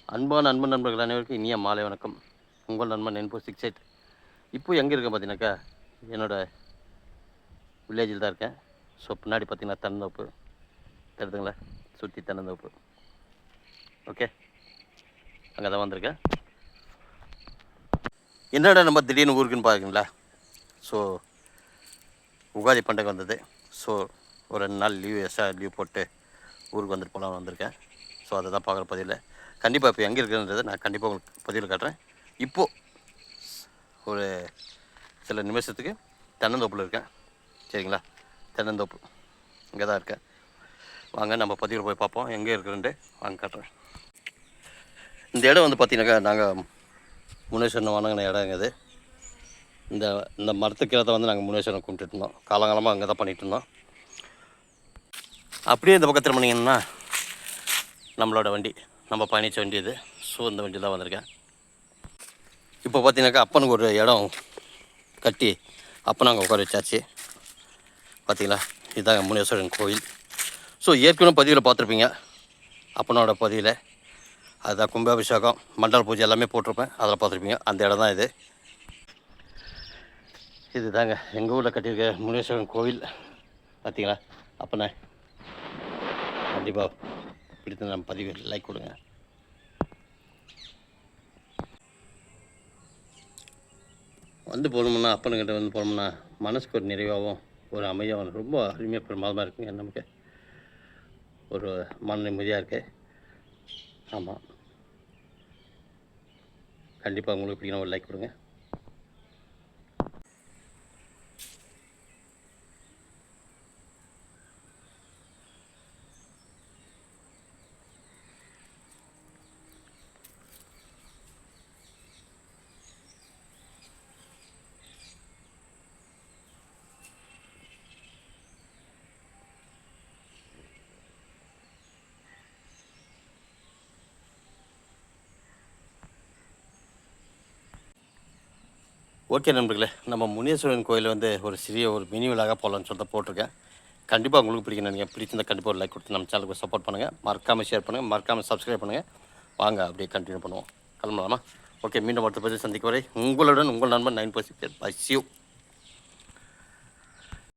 அன்பான நண்பர்கள் அனைவருக்கும் இனிய மாலை வணக்கம். உங்கள் நண்பன் N468. இப்போ எங்கே இருக்கேன் பார்த்தீங்கன்னாக்கா, என்னோடய வில்லேஜில் தான் இருக்கேன். ஸோ பின்னாடி பார்த்தீங்கன்னா தென்னந்தோப்பு தெரியுதுங்களா, சுற்றி தென்னந்தோப்பு. ஓகே, அங்கே தான் வந்திருக்கேன். என்னடா நம்ம திடீர்னு ஊருக்குன்னு பார்க்குறீங்களா? ஸோ உகாதி பண்டிகை வந்தது. ஸோ ஒரு 2 நாள் லீவ் போட்டு ஊருக்கு வந்துட்டு போகலான்னு வந்திருக்கேன். ஸோ அதை தான் பார்க்குற பதிவில் கண்டிப்பாக இப்போ எங்கே இருக்குன்றதை நான் கண்டிப்பாக உங்களுக்கு பதிவில் காட்டுறேன். இப்போது ஒரு சில நிமிஷத்துக்கு தென்னந்தோப்பில் இருக்கேன். சரிங்களா, தென்னந்தோப்பு இங்கே தான் இருக்கேன். வாங்க நம்ம பதிவில் போய் பார்ப்போம் எங்கே இருக்குதுன்ட்டு. வாங்க காட்டுறேன். இந்த இடம் வந்து பார்த்திங்கனாக்கா, நாங்கள் முனேஸ்வரன் வணங்கின இடம் இது. இந்த மரத்துக்கீழே தான் வந்து நாங்கள் முனேஸ்வரன் கும்பிட்டுட்டு இருந்தோம். காலங்காலமாக அங்கே தான் பண்ணிகிட்டு இருந்தோம். அப்படியே இந்த பக்கத்தில் பண்ணிங்கன்னா நம்மளோட வண்டி, நம்ம பயணித்த வண்டி இது. ஸோ இந்த வண்டி தான் வந்திருக்கேன். இப்போ பார்த்தீங்கன்னாக்கா அப்பனுக்கு ஒரு இடம் கட்டி அப்பனை அங்கே உட்கார வச்சாச்சு. பார்த்தீங்களா, இதுதான் முனேஸ்வரன் கோயில். ஸோ ஏற்கனவே பதிவில் பார்த்துருப்பீங்க, அப்பனோட பதிவில். அதுதான் கும்பாபிஷேகம், மண்டல பூஜை எல்லாமே போட்டிருப்பேன், அதில் பார்த்துருப்பீங்க. அந்த இடம் தான் இது. இது தாங்க எங்கள் ஊரில் கட்டியிருக்க முனேஸ்வரன் கோவில். பார்த்தீங்களா, அப்பனே கண்டிப்பாக பிடித்த நம்ம பதிவு லைக் கொடுங்க. வந்து போகணுமுன்னா, அப்பனுக்கிட்ட வந்து போனோம்னா மனசுக்கு ஒரு நிறைவாகவும் ஒரு அமைதியாகவும் ரொம்ப அருமையாக பிரமாதமாக இருக்குங்க. நமக்கு ஒரு மன நிம்மதியாக இருக்குது. ஆமாம், கண்டிப்பாக உங்களுக்கு பிடிக்கணும், ஒரு லைக் கொடுங்க. ஓகே நண்பர்களே, நம்ம முனேஸ்வரன் கோயில் வந்து ஒரு சிறிய ஒரு மினி விழாக போகலான்னு சொல்லிட்டு போட்டிருக்கேன். கண்டிப்பாக உங்களுக்கு பிடிக்கணும். நீங்கள் பிடிச்சிருந்தால் கண்டிப்பாக ஒரு லைக் கொடுத்து நம்ம சேனலுக்கு சப்போர்ட் பண்ணுங்கள். மறக்காமல் ஷேர் பண்ணுங்கள், மறக்காமல் சப்ஸ்கிரைப் பண்ணுங்கள். வாங்க அப்படியே கண்டினியூ பண்ணுவோம். கிளம்பலாமா? ஓகே, மீண்டும் அடுத்த பதிவு சந்திக்கும் வரை உங்களுடன் உங்கள் நண்பன் 9 பை யூ.